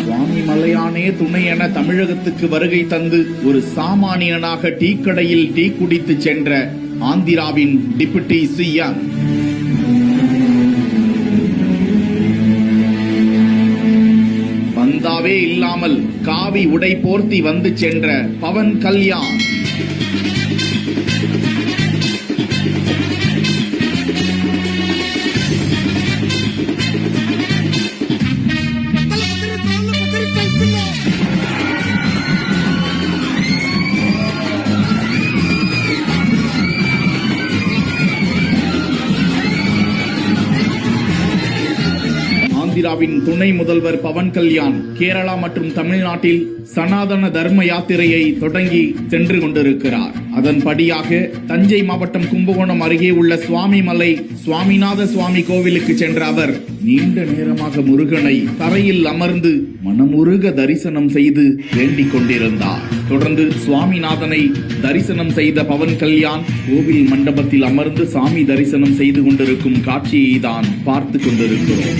சுவாமி மலையானே துணை என தமிழகத்துக்கு வருகை தந்து ஒரு சாமானியனாக டீ கடையில் டீ குடித்து சென்ற ஆந்திராவின் டிப்யூட்டி சிஎம். பந்தாவே இல்லாமல் காவி உடை போர்த்தி வந்து சென்ற பவன் கல்யாண். ஆந்திராவின் துணை முதல்வர் பவன் கல்யாண் கேரளா மற்றும் தமிழ்நாட்டில் சனாதன தர்ம யாத்திரையை தொடங்கி சென்று கொண்டிருக்கிறார். அதன்படியாக தஞ்சை மாவட்டம் கும்பகோணம் அருகே உள்ள சுவாமிமலை சுவாமிநாத சுவாமி கோவிலுக்கு சென்ற அவர் நீண்ட நேரமாக முருகனை தரையில் அமர்ந்து மனமுருக தரிசனம் செய்து வேண்டிக் கொண்டிருந்தார். தொடர்ந்து சுவாமிநாதனை தரிசனம் செய்த பவன் கல்யாண் கோவில் மண்டபத்தில் அமர்ந்து சாமி தரிசனம் செய்து கொண்டிருக்கும் காட்சியை தான் பார்த்து கொண்டிருக்கிறோம்.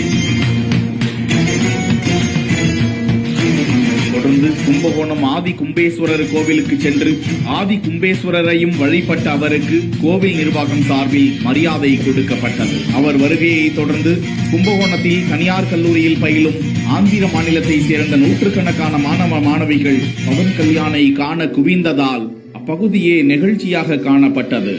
தொடர்ந்து கும்பகோணம் ஆதி கும்பேஸ்வரர் கோவிலுக்கு சென்று ஆதி கும்பேஸ்வரரையும் வழிபட்ட அவருக்கு கோவில் நிர்வாகம் சார்பில் மரியாதை கொடுக்கப்பட்டது. அவர் வருகையை தொடர்ந்து கும்பகோணத்தில் தனியார் கல்லூரியில் பயிலும் ஆந்திர மாநிலத்தை சேர்ந்த நூற்றுக்கணக்கான மாணவ மாணவிகள் பவன் கல்யாணை காண குவிந்ததால் அப்பகுதியே நெகிழ்ச்சியாக காணப்பட்டது.